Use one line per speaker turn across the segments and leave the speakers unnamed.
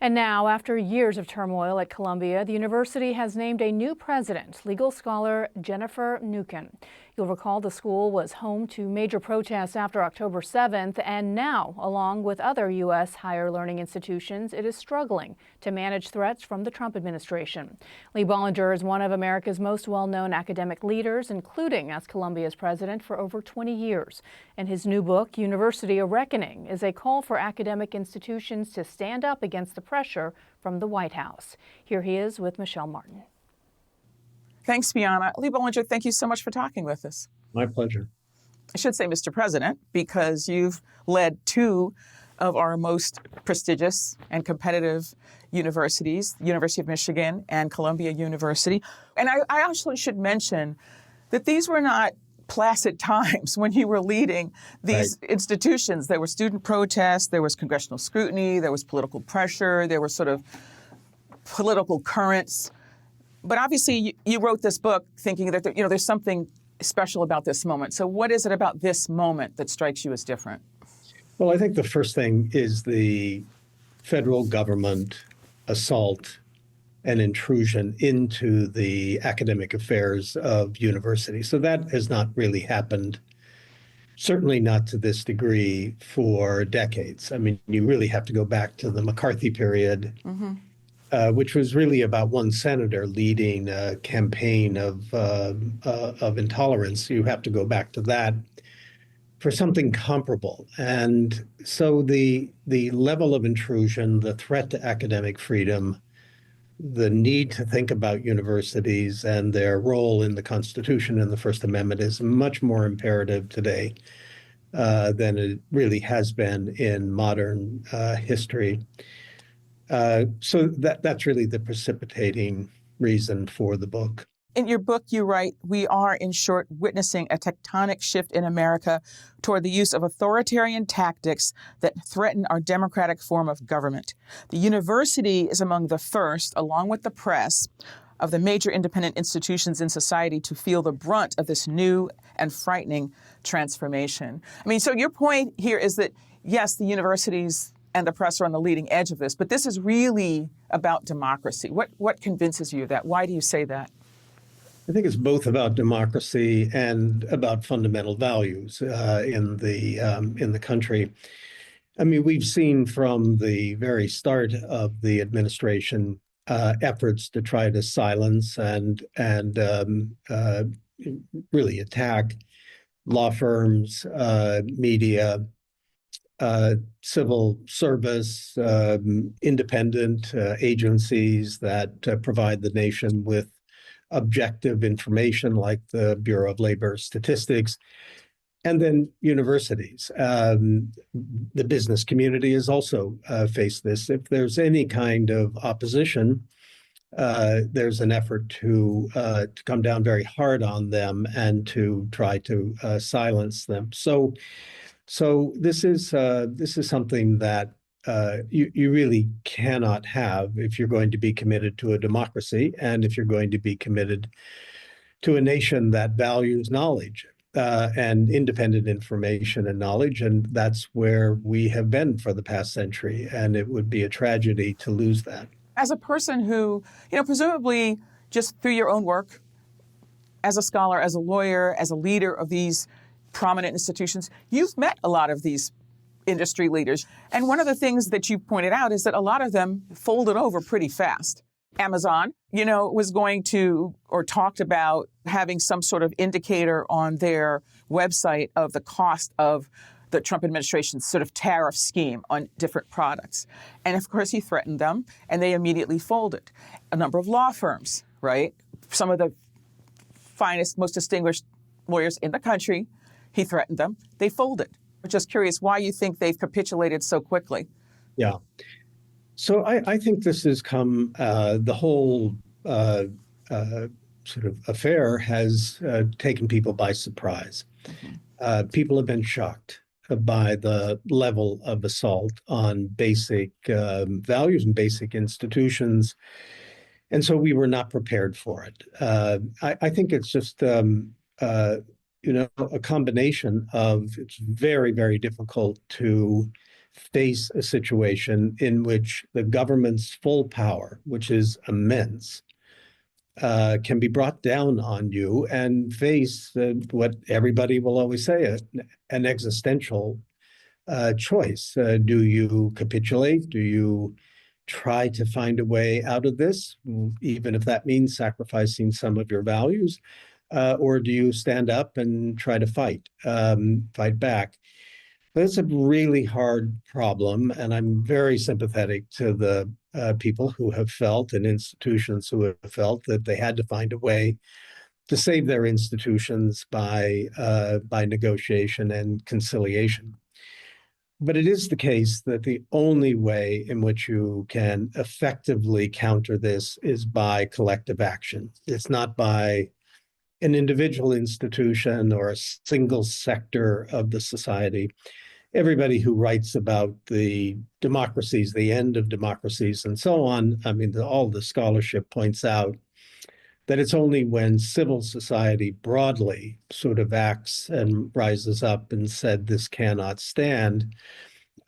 And now, after years of turmoil at Columbia, the university has named a new president, legal scholar Jennifer Newken. You'll recall the school was home to major protests after October 7th, and now, along with other U.S. higher learning institutions, it is struggling to manage threats from the Trump administration. Lee Bollinger is one of America's most well-known academic leaders, including as Columbia's president for over 20 years. And his new book, University: A Reckoning, is a call for academic institutions to stand up against the pressure from the White House. Here he is with Michelle Martin.
Thanks, Fiona. Lee Bollinger, thank you so much for talking with us.
My pleasure.
I should say Mr. President, because you've led two of our most prestigious and competitive universities, the University of Michigan and Columbia University. And I actually should mention that these were not placid times when you were leading these institutions. There were student protests, there was congressional scrutiny, there was political pressure, there were sort of political currents. But obviously, you wrote this book thinking that there's something special about this moment. So what is it about this moment that strikes you as different?
Well, I think the first thing is the federal government assault and intrusion into the academic affairs of universities. So that has not really happened, certainly not to this degree, for decades. I mean, you really have to go back to the McCarthy period, which was really about one senator leading a campaign of intolerance. You have to go back to that for something comparable. And so the level of intrusion, the threat to academic freedom, the need to think about universities and their role in the Constitution and the First Amendment is much more imperative today than it really has been in modern history. So that's really the precipitating reason for the book.
In your book, you write, "We are, in short, witnessing a tectonic shift in America toward the use of authoritarian tactics that threaten our democratic form of government. The university is among the first, along with the press, of the major independent institutions in society to feel the brunt of this new and frightening transformation." I mean, so your point here is that, yes, the universities and the press are on the leading edge of this, but this is really about democracy. What convinces you of that? Why do you say that?
I think it's both about democracy and about fundamental values in the country. I mean, we've seen from the very start of the administration efforts to try to silence and really attack law firms, media, civil service, independent agencies that provide the nation with objective information like the Bureau of Labor Statistics, and then universities. The business community has also faced this. If there's any kind of opposition, there's an effort to come down very hard on them and to try to silence them. So this is something that you really cannot have if you're going to be committed to a democracy and if you're going to be committed to a nation that values knowledge and independent information and knowledge. And that's where we have been for the past century. And it would be a tragedy to lose that.
As a person who, presumably just through your own work, as a scholar, as a lawyer, as a leader of these prominent institutions, you've met a lot of these industry leaders. And one of the things that you pointed out is that a lot of them folded over pretty fast. Amazon, was going to or talked about having some sort of indicator on their website of the cost of the Trump administration's sort of tariff scheme on different products. And of course, he threatened them and they immediately folded. A number of law firms, right? Some of the finest, most distinguished lawyers in the country, he threatened them. They folded. I'm just curious why you think they've capitulated so quickly.
Yeah. So I think this has come, the whole sort of affair has taken people by surprise. People have been shocked by the level of assault on basic values and basic institutions. And so we were not prepared for it. I think it's just a combination of, it's very, very difficult to face a situation in which the government's full power, which is immense, can be brought down on you and face what everybody will always say, an existential choice. Do you capitulate? Do you try to find a way out of this, even if that means sacrificing some of your values? Or do you stand up and try to fight back? That's a really hard problem, and I'm very sympathetic to the people who have felt and institutions who have felt that they had to find a way to save their institutions by negotiation and conciliation. But it is the case that the only way in which you can effectively counter this is by collective action. It's not by an individual institution or a single sector of the society. Everybody who writes about the democracies, the end of democracies, and so on, I mean, all the scholarship points out that it's only when civil society broadly sort of acts and rises up and said this cannot stand,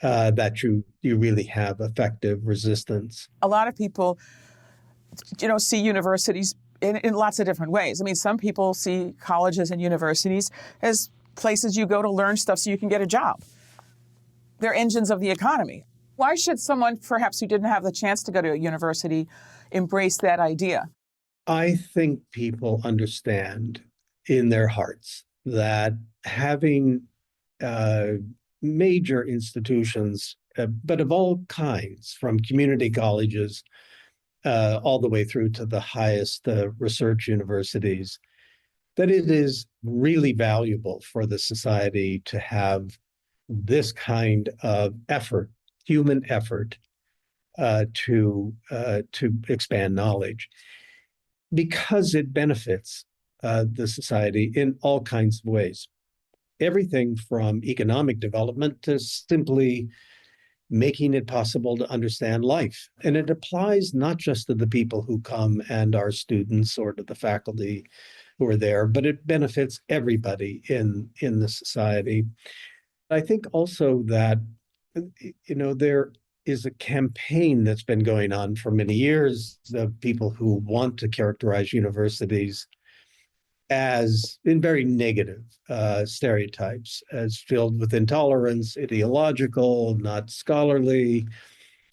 that you really have effective resistance.
A lot of people, see universities in lots of different ways. I mean, some people see colleges and universities as places you go to learn stuff so you can get a job. They're engines of the economy. Why should someone, perhaps who didn't have the chance to go to a university, embrace that idea?
I think people understand in their hearts that having major institutions, but of all kinds, from community colleges all the way through to the highest research universities, that it is really valuable for the society to have this kind of effort, human effort, to expand knowledge, because it benefits the society in all kinds of ways. Everything from economic development to simply making it possible to understand life. And it applies not just to the people who come and are students or to the faculty who are there, but it benefits everybody in the society. I think also that, there is a campaign that's been going on for many years of people who want to characterize universities as in very negative stereotypes, as filled with intolerance, ideological, not scholarly,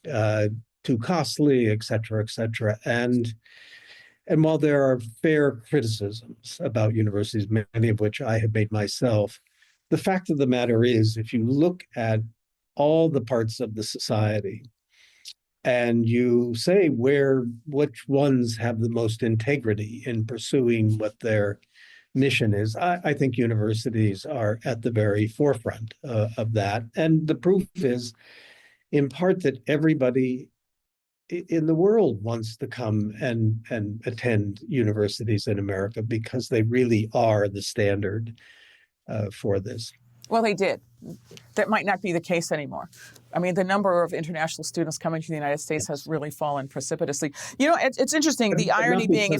too costly, et cetera, et cetera. And while there are fair criticisms about universities, many of which I have made myself, the fact of the matter is, if you look at all the parts of the society and you say which ones have the most integrity in pursuing what their mission is, I think universities are at the very forefront of that. And the proof is, in part, that everybody in the world wants to come and attend universities in America because they really are the standard for this.
Well, they did. That might not be the case anymore. I mean, the number of international students coming to the United States has really fallen precipitously. It's interesting. The irony being,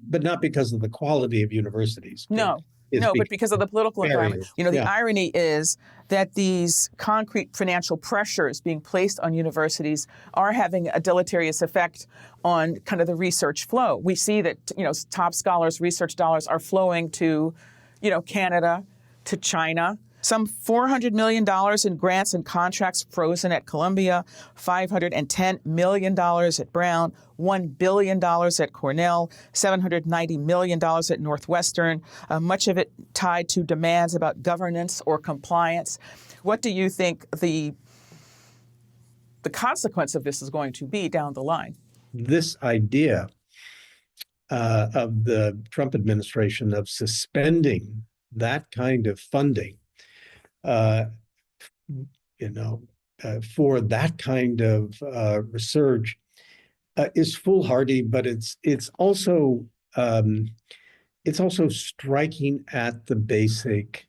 but not because of the quality of universities.
No, but because of the political environment. The irony is that these concrete financial pressures being placed on universities are having a deleterious effect on kind of the research flow. We see that, top scholars, research dollars are flowing to, Canada, to China. Some $400 million in grants and contracts frozen at Columbia, $510 million at Brown, $1 billion at Cornell, $790 million at Northwestern, much of it tied to demands about governance or compliance. What do you think the consequence of this is going to be down the line?
This idea of the Trump administration of suspending that kind of funding for that kind of research is foolhardy, but it's also striking at the basic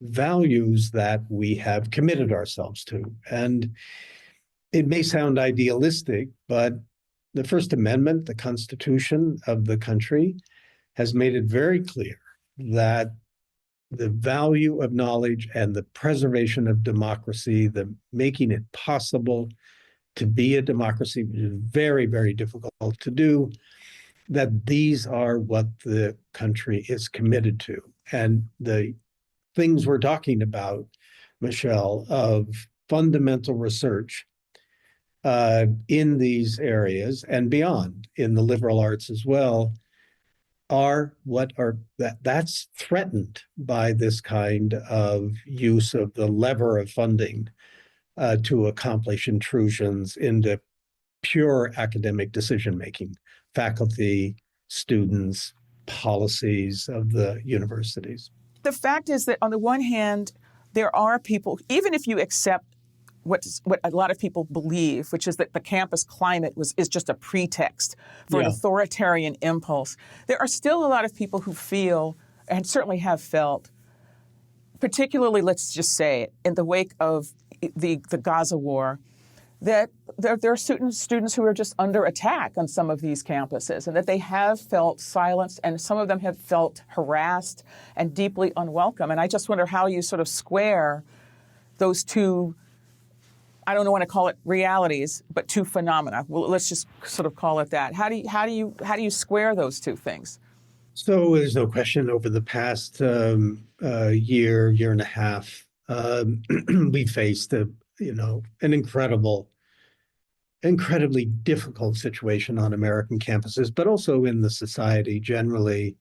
values that we have committed ourselves to. And it may sound idealistic, but the First Amendment, the Constitution of the country, has made it very clear that the value of knowledge and the preservation of democracy, the making it possible to be a democracy, which is very, very difficult to do, that these are what the country is committed to. And the things we're talking about, Michelle, of fundamental research in these areas and beyond, in the liberal arts as well, that's threatened by this kind of use of the lever of funding to accomplish intrusions into pure academic decision-making, faculty, students, policies of the universities.
The fact is that on the one hand, there are people, even if you accept what a lot of people believe, which is that the campus climate is just a pretext for an authoritarian impulse, there are still a lot of people who feel, and certainly have felt, particularly, let's just say it, in the wake of the Gaza war, that there are students who are just under attack on some of these campuses, and that they have felt silenced, and some of them have felt harassed and deeply unwelcome. And I just wonder how you sort of square those two, I don't want to call it realities, but two phenomena. Well, let's just sort of call it that. How do you square those two things?
So there's no question over the past year and a half, we faced an incredibly difficult situation on American campuses, but also in the society generally,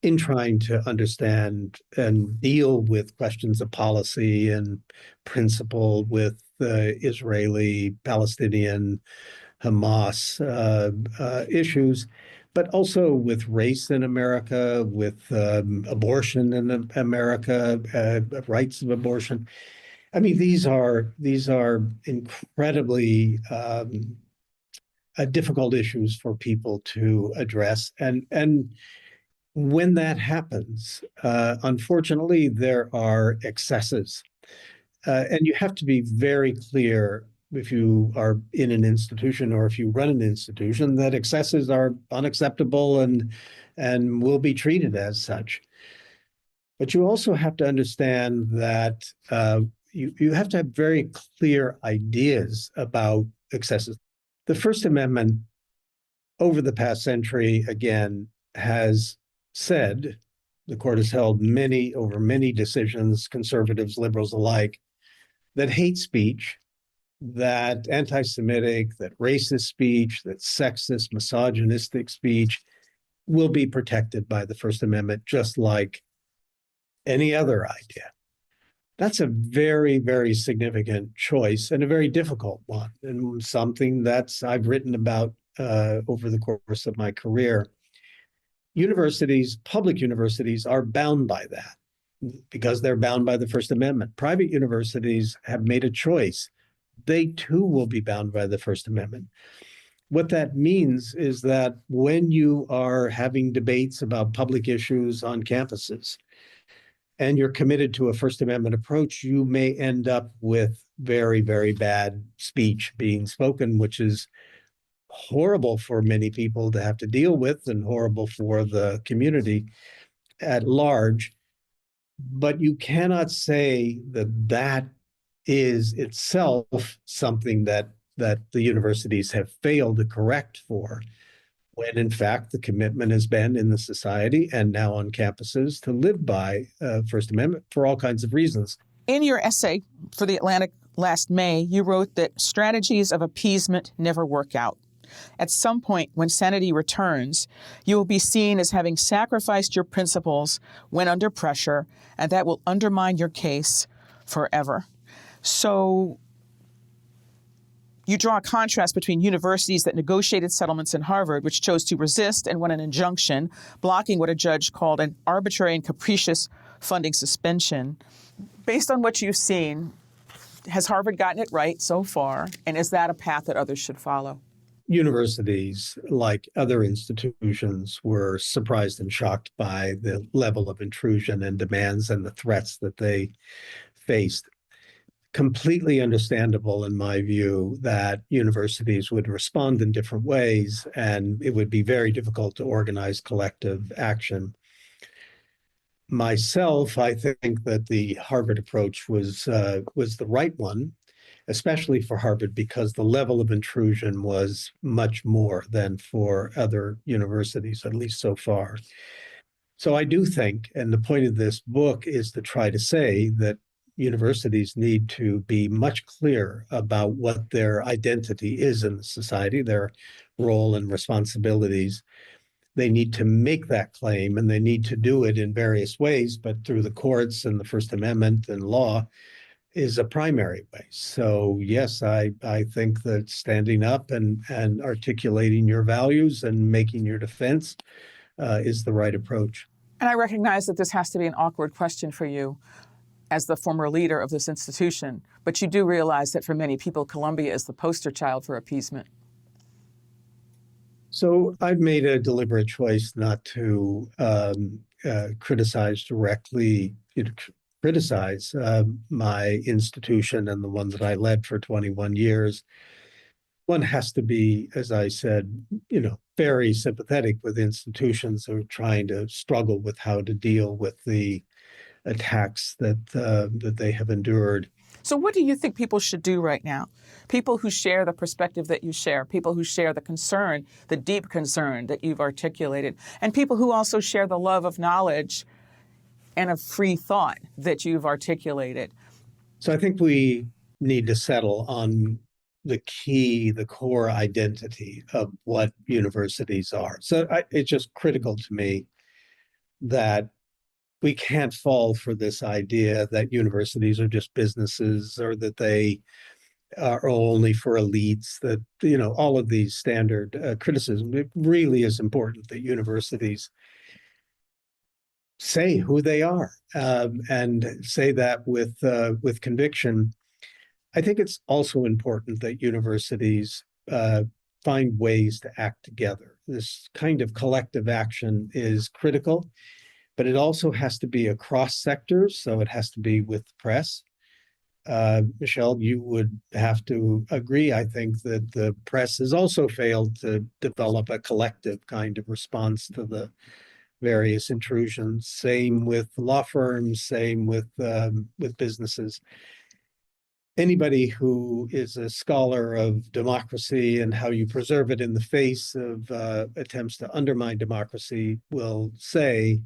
in trying to understand and deal with questions of policy and principle with the Israeli, Palestinian, Hamas issues, but also with race in America, with abortion in America, rights of abortion. I mean, these are incredibly difficult issues for people to address, and when that happens, unfortunately, there are excesses, and you have to be very clear if you are in an institution or if you run an institution that excesses are unacceptable and will be treated as such. But you also have to understand that you have to have very clear ideas about excesses. The First Amendment, over the past century, again, has said, the court has held over many decisions, conservatives, liberals alike, that hate speech, that anti-Semitic, that racist speech, that sexist, misogynistic speech will be protected by the First Amendment, just like any other idea. That's a very, very significant choice and a very difficult one, and something I've written about over the course of my career. Universities, public universities, are bound by that because they're bound by the First Amendment. Private universities have made a choice. They too will be bound by the First Amendment. What that means is that when you are having debates about public issues on campuses and you're committed to a First Amendment approach, you may end up with very, very bad speech being spoken, which is horrible for many people to have to deal with and horrible for the community at large. But you cannot say that is itself something that the universities have failed to correct for, when in fact the commitment has been in the society and now on campuses to live by First Amendment for all kinds of reasons.
In your essay for The Atlantic last May, you wrote that strategies of appeasement never work out. At some point, when sanity returns, you will be seen as having sacrificed your principles when under pressure, and that will undermine your case forever. So you draw a contrast between universities that negotiated settlements in Harvard, which chose to resist and won an injunction, blocking what a judge called an arbitrary and capricious funding suspension. Based on what you've seen, has Harvard gotten it right so far? And is that a path that others should follow?
Universities, like other institutions, were surprised and shocked by the level of intrusion and demands and the threats that they faced. Completely understandable, in my view, that universities would respond in different ways, and it would be very difficult to organize collective action. Myself, I think that the Harvard approach was the right one, especially for Harvard, because the level of intrusion was much more than for other universities, at least so far. So I do think, and the point of this book is to try to say that universities need to be much clearer about what their identity is in the society, their role and responsibilities. They need to make that claim, and they need to do it in various ways, but through the courts and the First Amendment and law is a primary way. So yes, I think that standing up and articulating your values and making your defense is the right approach.
And I recognize that this has to be an awkward question for you as the former leader of this institution, but you do realize that for many people, Columbia is the poster child for appeasement.
So I've made a deliberate choice not to criticize directly, criticize my institution and the one that I led for 21 years. One has to be, as I said, very sympathetic with institutions who are trying to struggle with how to deal with the attacks that they have endured.
So what do you think people should do right now? People who share the perspective that you share, people who share the concern, the deep concern that you've articulated, and people who also share the love of knowledge and of free thought that you've articulated.
So I think we need to settle on the core identity of what universities are. So it's just critical to me that we can't fall for this idea that universities are just businesses or that they are only for elites, that, all of these standard criticism. It really is important that universities say who they are and say that with conviction. I think it's also important that universities find ways to act together. This kind of collective action is critical, but it also has to be across sectors. So it has to be with the press. Michelle, you would have to agree, I think, that the press has also failed to develop a collective kind of response to the various intrusions. Same with law firms, same with businesses. Anybody who is a scholar of democracy and how you preserve it in the face of attempts to undermine democracy will say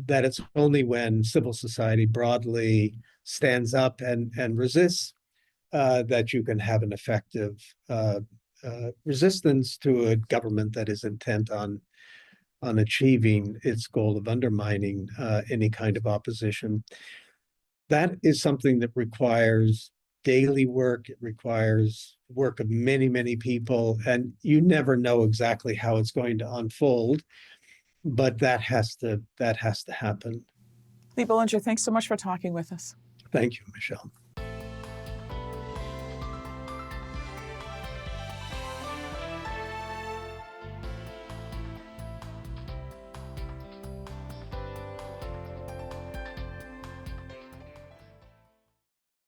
that it's only when civil society broadly stands up and resists that you can have an effective resistance to a government that is intent on achieving its goal of undermining any kind of opposition. That is something that requires daily work. It requires work of many, many people, and you never know exactly how it's going to unfold. But that has to happen.
Lee Bollinger, thanks so much for talking with us.
Thank you, Michelle.